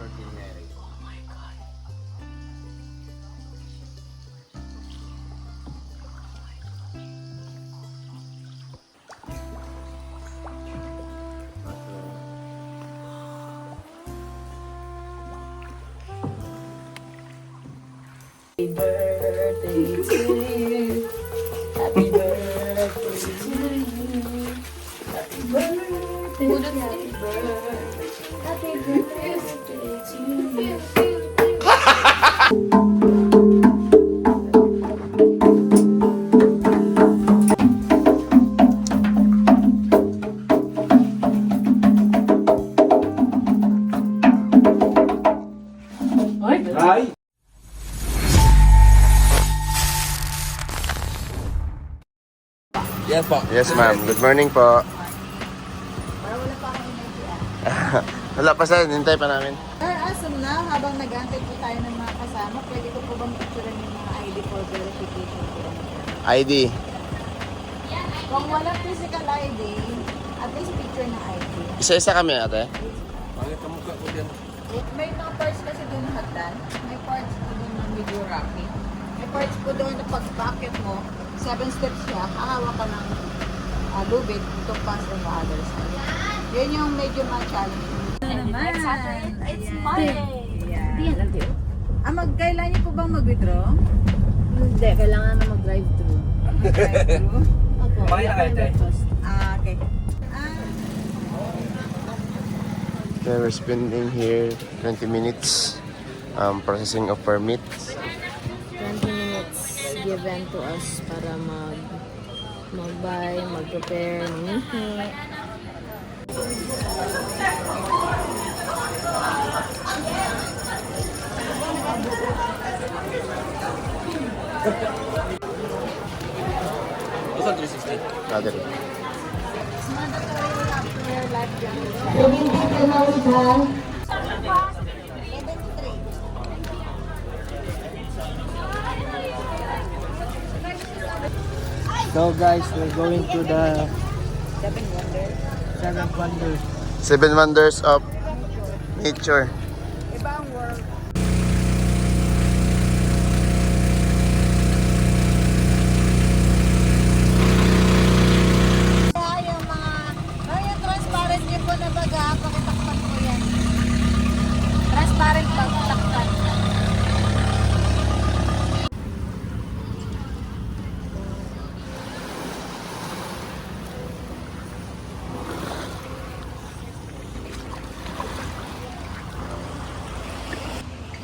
Virgin Mary. Oh my God. Happy birthday to you. Happy birthday to you. Happy birthday. Happy birthday. Happy birthday to you. Hi! Yes po. Yes, ma'am. Good morning po. Para wala pa akong idea. Wala pa sir, hintay pa namin. Sir, asan na? Habang nag-antay po tayo ng mga kasama, pwede ko po bang picturean yung mga ID for verification po? ID. Kung wala physical ID, at least picture ng ID. Isa-isa kami ate. Bakit ang mukha ko dyan? May mga parts kasi doon na hagdan. May parts po doon na medyo rocky. May parts po doon na pag-bucket mo, 7 steps siya, hahawa ka ng lubid to pass on the other side. Yun yung medyo ma-challenge. It's Monday. Yeah. Kailan niyo po bang mag-withdraw? Hindi, kailangan na mag-drive-thru. Drive-thru? Opo, Kumain na kayo, te? Okay. Okay, we're spending here 20 minutes processing of permits. 20 minutes given to us para mag-buy, mag-prepare, mangihi. Basta 360. Other. So guys, we're going to the Seven Wonders. Seven Wonders of Nature. Ibang world. Yung mga, yung transparent yun po na baga, pakitakpan ko yan. Transparent lang, takpan.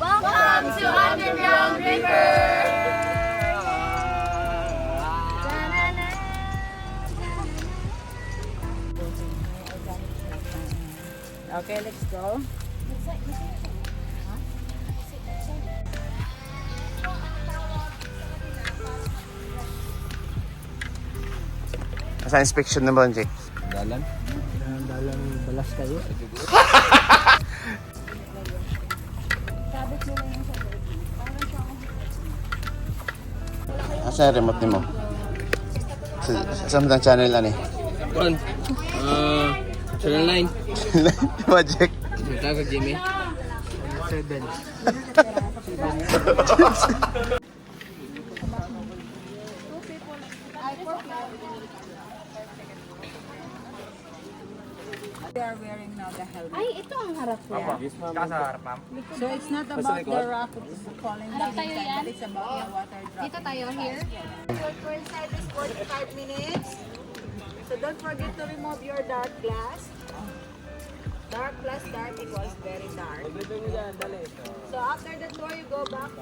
Welcome to Underground River! Okay, let's go. Sa inspection na ba, Jake? Dalan? Dalang balas kayo. Asa yung remote ni mo? Sa mga channel ano eh? One. Channel 9. Diba, Jake? Tawag Jimmy. 7. They are wearing now the helmet. Ay, ito ang harap ko. Kasar, ma'am. So it's not about the rock falling Harap tayo yan? but it's about the water dropping. Dito tayo, here. Your inside is 45 minutes. So don't forget to remove your dark glass. Dark plus dark equals very dark. So after the tour, you go back.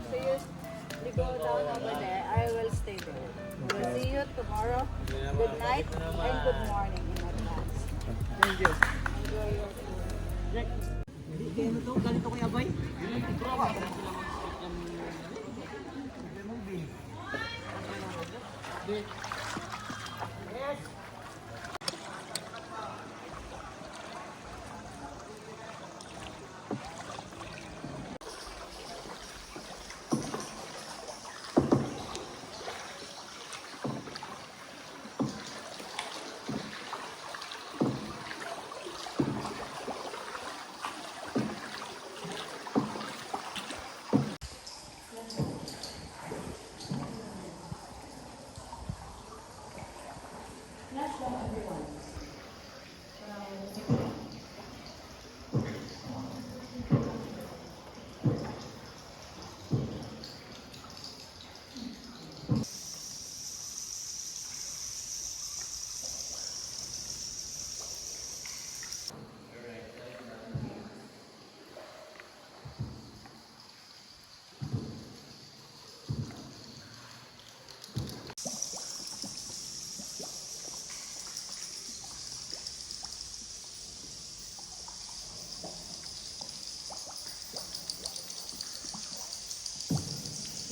So you go down over there. I will stay there. We'll see you tomorrow. Good night and good morning in advance. Thank you. Enjoy your tour. Ganito kuya boy?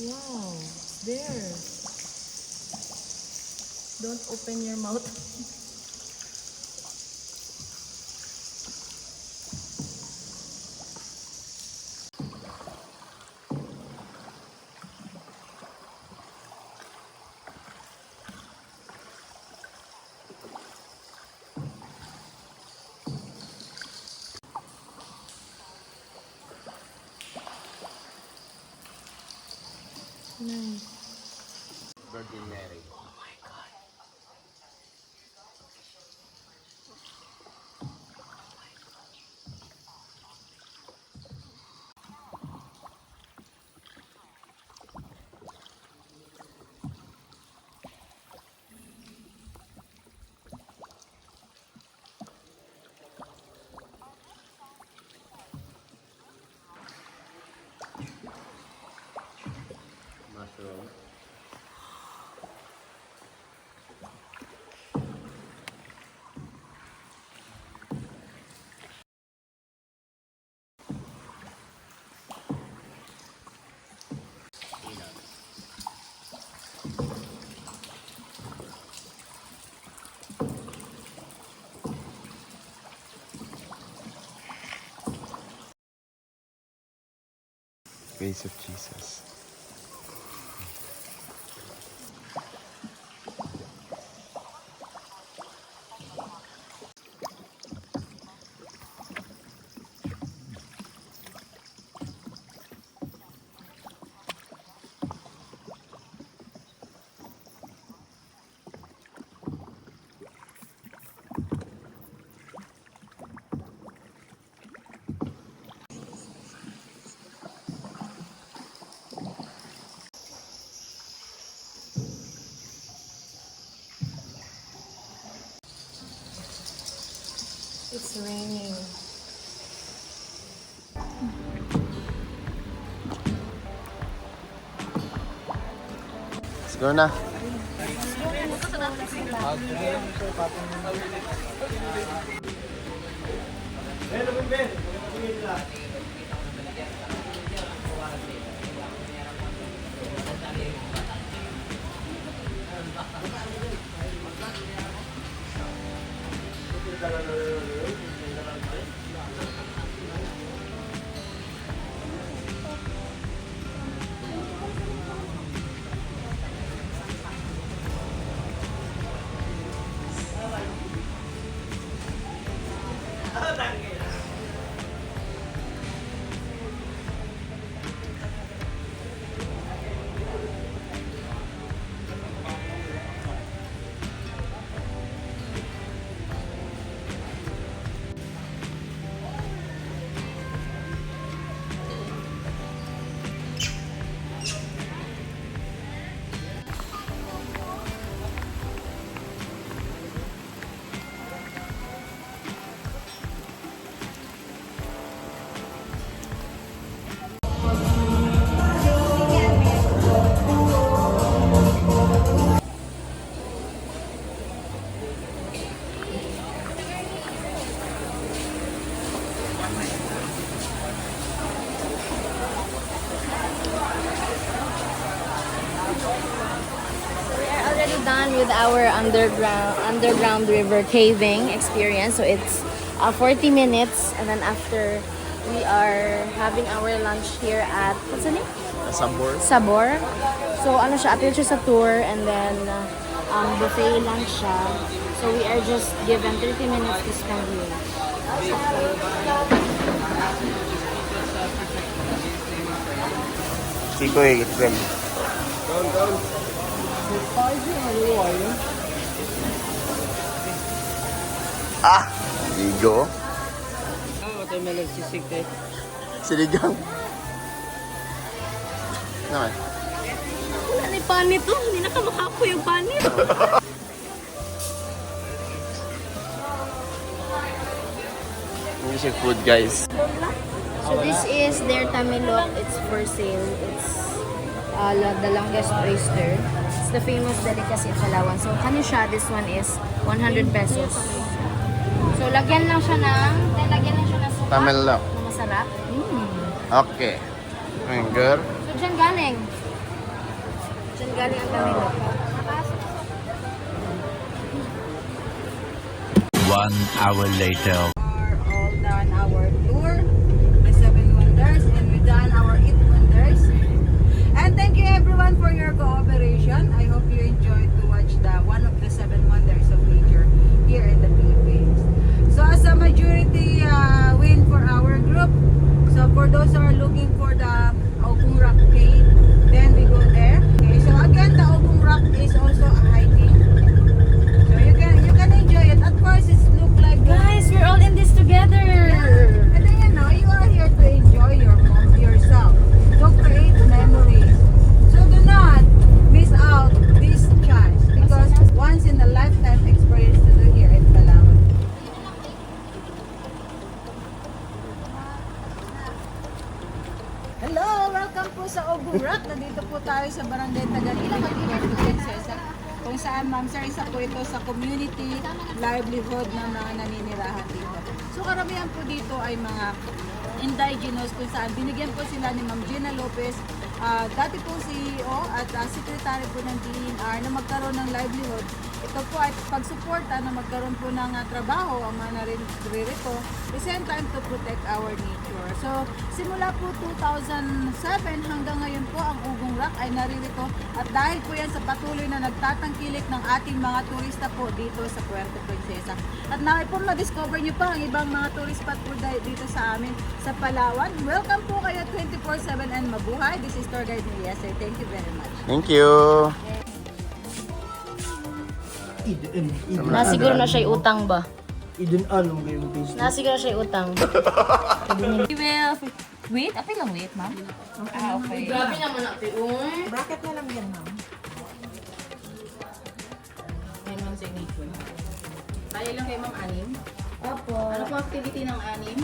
Wow, there. Don't open your mouth. Nice. Virgin Mary. Mushroom. Face of Jesus. It's raining. Let's go na. Done with our underground river caving experience. So it's 40 minutes, and then after we are having our lunch here at, what's the name? Sabor. Sabor. So ano siya, appeal siya sa tour, and then buffet lunch siya. So we are just given 30 minutes to spend here. Chico, get them. Ah! Ligo. Watermelon sisig tayo. Siligang. Naman. Wala na yung panit to. Hindi na kamakapo yung panit. Music food, guys. So this is their tamilok. It's for sale. It's the longest oyster. It's the famous delicacy in Palawan. So kano siya? This one is 100 pesos. So lagyan lang siya ng suka. Tamilok. Na masarap. Okay. Finger. So dyan galing. Saan galing ang Tamilok? 1 hour later. Are all done our tour, the 7 wonders, and we done our 8 wonders. And thank you everyone for your cooperation. I hope you enjoyed to watch one of the 7 wonders of nature here in the Philippines. So as a majority win for our group, so for those who are looking for the Ogong Rock Cave, then we go there. Okay, so again, the Ogong Rock is also a hiking. So you can enjoy it. At first, it look like Guys, we're all in this together. and then you are here to enjoy yourself, to create memories. So do not miss out this chance because once in a lifetime experience to do here in Palawan. Hello! Welcome po sa Ogong Rock. Nandito po tayo sa Barangay Tagalila, Puerto Princesa. Kung saan, ma'am sir, isa po ito sa community livelihood ng mga naninirahan dito. So karamihan po dito ay mga indigenous kung saan binigyan po sila ni Ma'am Gina Lopez, dati po CEO at secretary po ng DENR na magkaroon ng livelihood. Ito po ay pagsuporta na magkaroon po ng trabaho ang mga naririto, the same time to protect our nature. So simula po 2007 hanggang ngayon po ang Ogong Rock ay naririto at dahil po yan sa patuloy na nagtatangkilik ng ating mga turista po dito sa Puerto Princesa. At na po na-discover nyo pa ang ibang mga tourist spot po dito sa amin sa Palawan. Welcome po kayo 24/7 and mabuhay. This is Tour Guide Nilia. Thank you very much. Thank you. Nasiguro na siya'y utang ba? Idun anong game based. Nasiguro siya'y utang. We will wait. Apay lang wait, ma'am. Okay. Grabe naman natin. Bracket na lang yan, ma'am. Ayun ma'am signature. Tayo lang kay Ma'am Anim. Opo. Ano po activity ng Anim?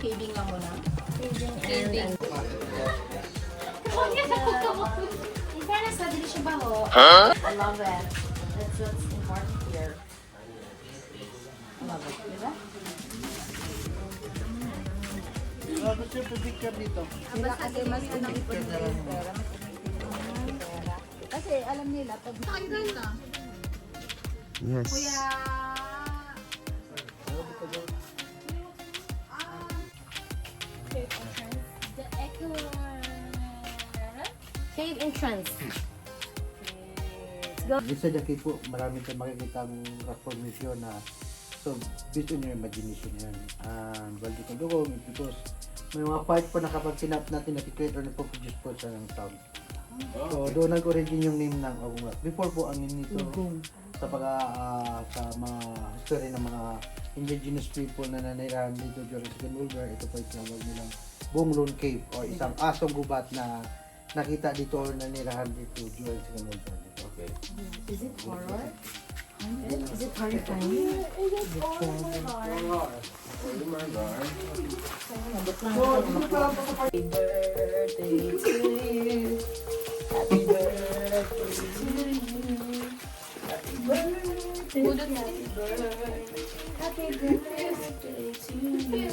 Caving lang muna. Caving. In fairness, nadali siya ba ho? I love it. That's what's important here. I love it. Diba? Gusto yung picture dito. Kasi mas pinag-ipon nila yung pera. Kasi alam nila, pag nakikita, Yes. kuya, The echo. Cave entrance. Sa Jackie po, marami tayong makikita ang rock formation na so, based on your imagination yan. And well, dito doon, because may mga part po na kapag sinap natin na-create or na-produce po siya ng sound. So, doon nag-origin yung name ng Ogong Rock. Before po, ang name nito sa sa mga history ng mga indigenous people na nanirahan dito during Second World War, ito po yung tinawag nilang Bonglon Cave or isang asong gubat na nakita dito or nanirahan dito during Second World War. Okay. Is it horror? Is it horrifying? Happy birthday to you. Happy birthday to you. Happy birthday. Happy birthday to you.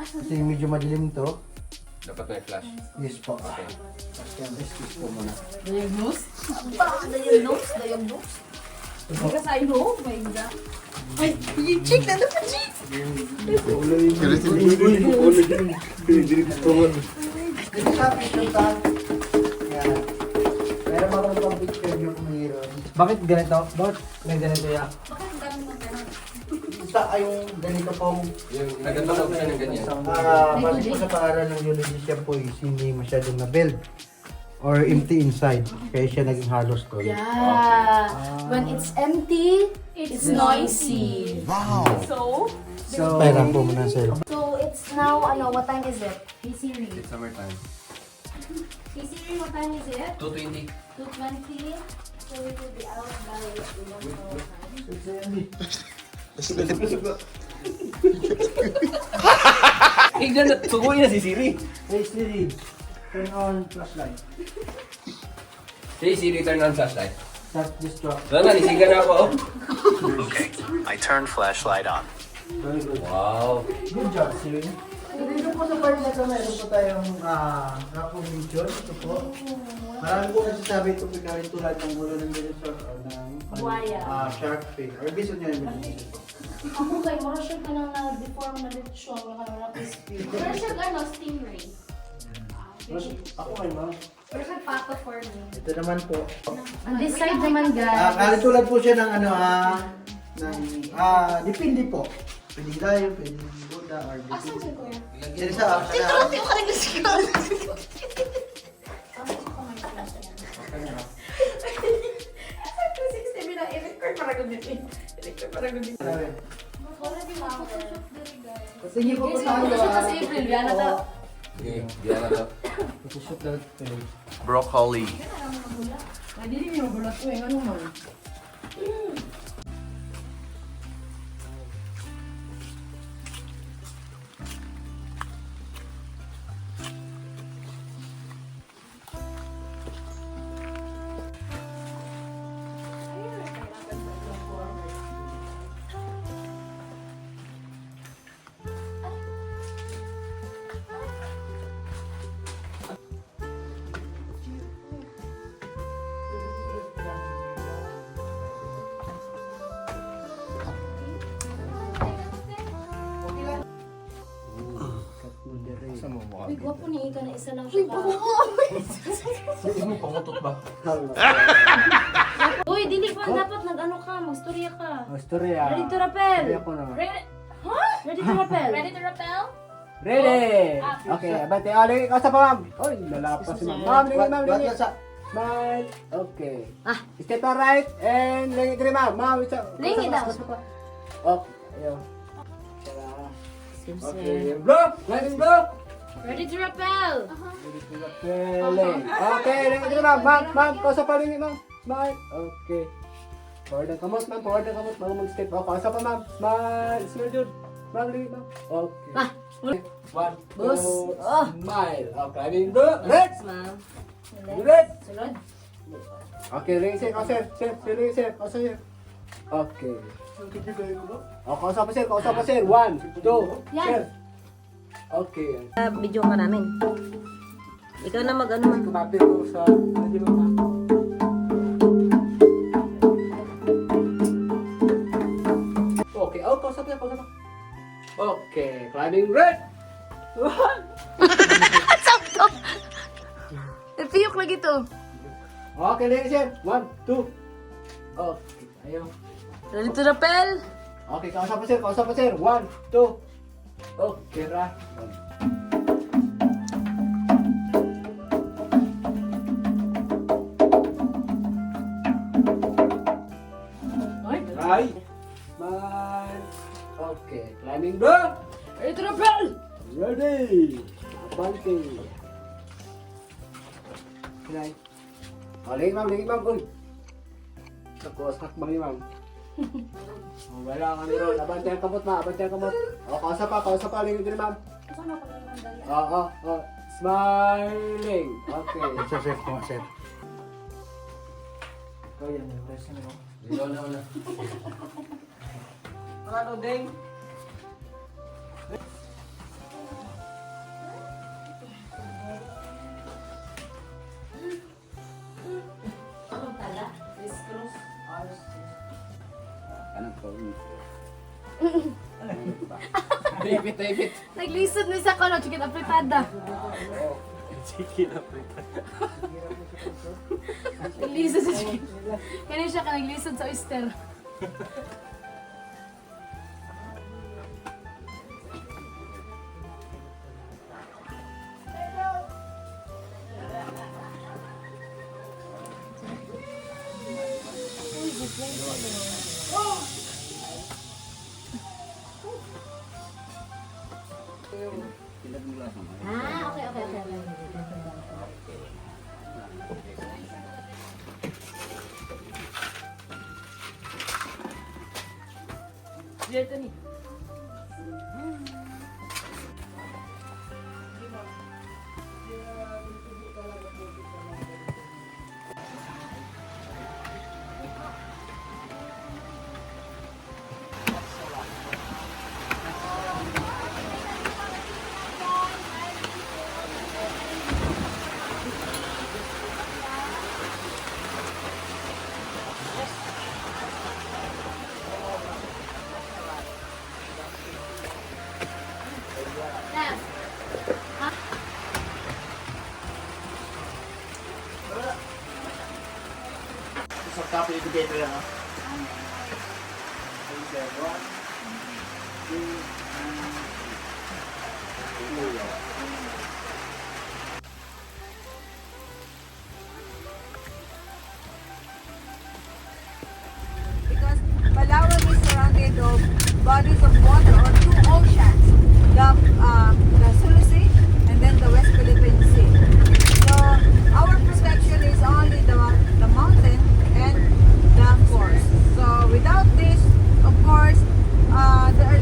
Kasi medyo madilim to. Dapat may flash. Yes po. Okay. Excuse po muna. Diagnose? Diagnose? Diagnose? Because I know, my God. Ay, yung chick! Ano pa chick? Pero marunong pang picture yung mayroon. Bakit ganito? Bakit may ganito ya? Isa ay yung ganito pong Yung nagtatawag siya ng ganyan. balik po sa paaral ng geology siya po is hindi masyadong na-build or empty inside. Kaya siya naging hollow stone. Yeah. When it's empty, it's noisy. Wow. So Pera po muna sa'yo. it's now, ano, what time is it? Hey Siri. It's summertime. Hey Siri, what time is it? 2:20. 2:20. So we will be out by 11:05. Ganun. Sugoy na si Siri. Hey Siri, turn on flashlight. Hey Siri, turn on flashlight. Start this drop. Wala na, nisiga na ako. Okay, I turned flashlight on. Very good. Wow. Good job, Siri. So dito po sa part na ito, meron po tayong raffle mission. Ito po. Marami po nagsasabi ito pinawin tulad ng ulo ng dinosaur or ng Buhaya. shark fin. Or bison nyo yung imagination po. Ako kay mura siya ka nang na-deform na lechon, yung ano na crispy. Mura siya ka no, stingray. Ako kayo ma. Mura siya pato for me. Ito naman po. On this side naman guys. Tulad po siya ng depende po. Pwede tayo, pwede Buddha, or Asan depende. siya kuya? Yan sa Yung ka nag-scroll. Sige po po tayo. Kasi April, yan na to. Sige, diyan na to. Broccoli. Pwede rin yung magulat ko eh, ano man. Uy, gwapo ni Ika na isa lang siya ka. Hindi mo pangutot ba? Uy, dili pa dapat nag-ano ka, magstorya ka. Storya. Ready to rappel? Ready ako na. Ready? Huh? Ready to rappel? Ready to rappel? Ready! Okay, abante. Ali, kasa pa ma'am. Oy, lalapas si ma'am. Ma'am, lingi ma'am, lingi. Smile. Okay. Step to right and lingi kiri ma'am. Ma'am, isa. Lingi daw. Okay, ayun. Okay, block! Sliding block! Ready to rappel? Rappelling. Okay, lingi kiri ma'am. Ma'am, kasa pa lingi ma'am. Smile. Okay. Forward ang kamot ma'am, forward ang kamot. Bago mag-step. Okay, kasa pa ma'am. Smile. Smile dude. Ma'am, lingi ma'am. Okay. One, Bus. two, Oh. smile. Okay, lingi block. Let's! Ma'am. Red! Sunod. Okay, ring sir, sir, ring sir, sir. Okay. Oh, kausap pa sir, 1, 2, Yan. sir. Okay. Video ka namin. Ikaw na mag-ano man. Kumapi ko sa... Okay, oh, kausap pa. Okay, climbing red! Piyok lagi to. Okay, ring sir, 1, 2. Okay, ayaw. Ready to rappel? Okay, kausap pa sir, 1, 2. Okay, right. Right. Man. Okay, climbing block. Ready to rappel? Ready. Abante. Right. Oh, lagi ma'am. Uy. Tapos, hakbang ni ma'am. Oh, wala ka ni Ron. Abante ang kamot, ma. Oh, kausa pa. Lingin din, ma'am. Oh. Smiling. Okay. Sir. Oh, yan. Press na mo. Dito na. Ano, Deng? Anong tala? Criss-cross. Anong to? David. Naglisod na sa kono, chicken apretada. Naglisod sa chicken. Kaya siya ka naglisod sa oyster. Okay. Dito ni. Because Palawan is surrounded of bodies of water or two oceans, the Sulu Sea and then the West Philippine Sea. So our protection is only the mountain and the forest. So without this, of course,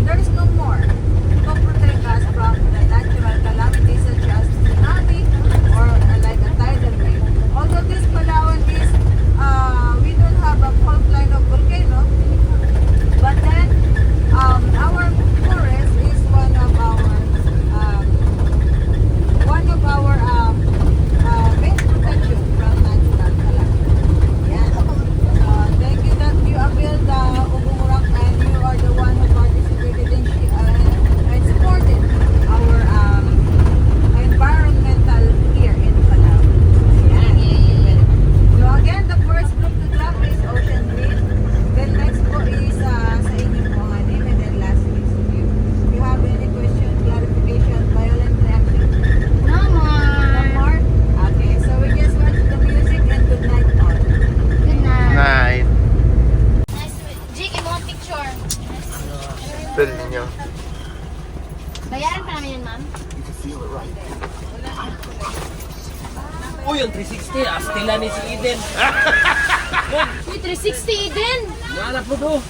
there is no more to protect us from the natural calamities such as tsunami or like a tidal wave. Although this Palawan is, we don't have a fault line of volcano, but then our forest is one of our main protection from natural calamity. Yeah. Thank you that you availed the Ubungurak and you are the one who participated in and supported our environmental here in Palawan. Yeah. So again, the first group to drop is Ocean Green. Then next po is sa inyo po nga name and then last is you. If you have any question, clarification, violent reaction, No more. no more? Okay, so we just watch the music and good night all. Good night. Night. Nice to meet you. Jake, imo ang picture. Bill ninyo. Bayaran pa namin yun, ma'am. Uy, yung 360, astila ni si Eden. Uy, 360 din! Nahanap mo to.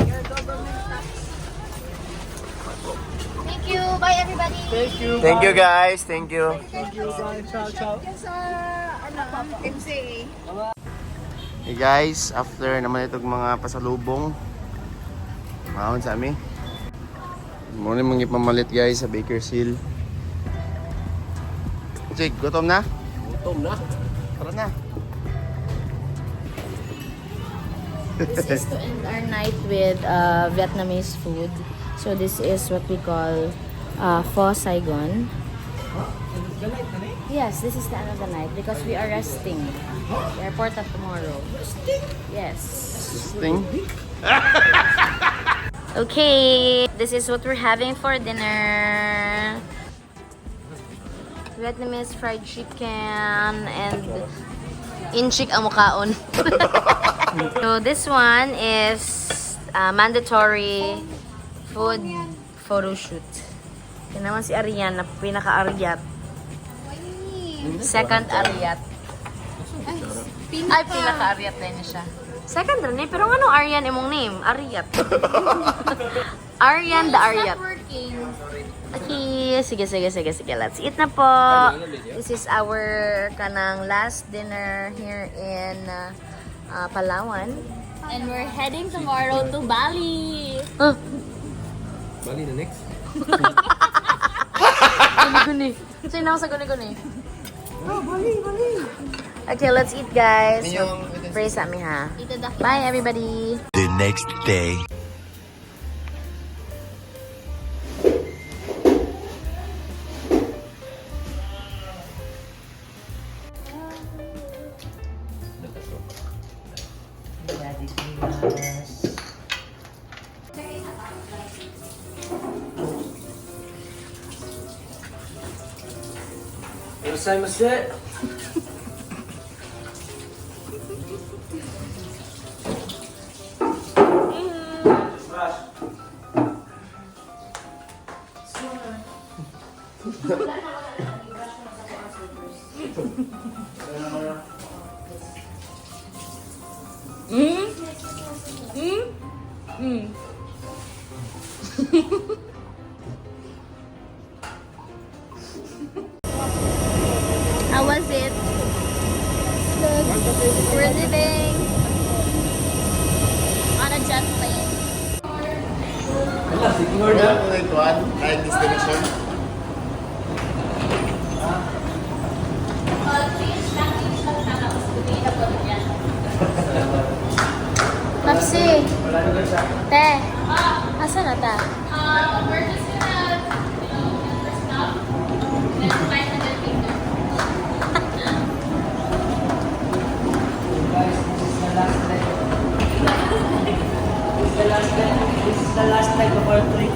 Your government tax. Thank you. Bye, everybody. Thank you guys. Thank you. Yan sa, MCA. Hey guys, after naman itong mga pasalubong, mahon sa amin. Muna mga ipamalit guys sa Baker's Hill. Jake, gutom na? Gutom na. Tara na. This is to end our night with Vietnamese food. So this is what we call Pho Saigon. Yes, this is the end of the night because we are resting. We report that tomorrow. Yes. Thing. Okay, this is what we're having for dinner. Vietnamese fried chicken and inchik ang mukhaon. So this one is mandatory food photo shoot. Yan naman si Arian na pinaka-aryat. Second aryat. Ay, pinaka-aryat na niya siya. Second rin eh, pero ano Aryan imong name? Aryat. Aryan the Aryat. Okay, sige. Let's eat na po. This is our kanang last dinner here in Palawan. And we're heading tomorrow to Bali. Bali na next. Guni-guni. Sino ako sa guni-guni? Bali. Okay, let's eat guys. So, pray sa amin ha. Bye everybody. The next day. Irasaimasu. How was it? We're living on a jet plane. Night destination. Papsi. Te. Asa na ta? We're just gonna, get the stuff and then 500 meters. Guys, this is the last the last night of our trip.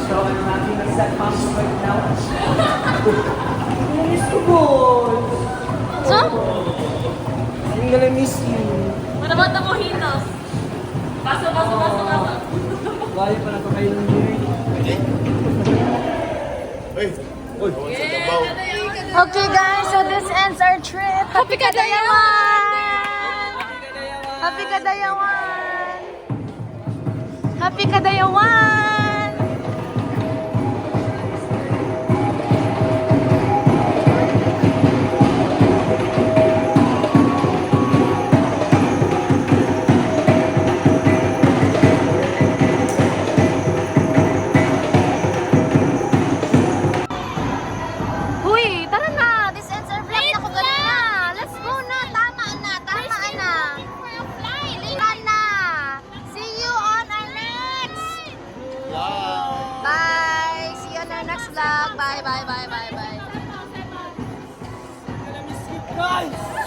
So I'm having a sad mom right now. I miss you, boy. So? I'm gonna miss you. What about the mojitos? Baso. Wali pa na pa kayo ng diri. Okay guys, so this ends our trip. Happy Kadayawan! Happy Kadayawan! Happy Kadayawan! Uy, tara na! This ends our vlog na ko ganina! Let's go na! Tama na! Tara na! See you on our next! Bye! See you on our next vlog! Bye! Guys!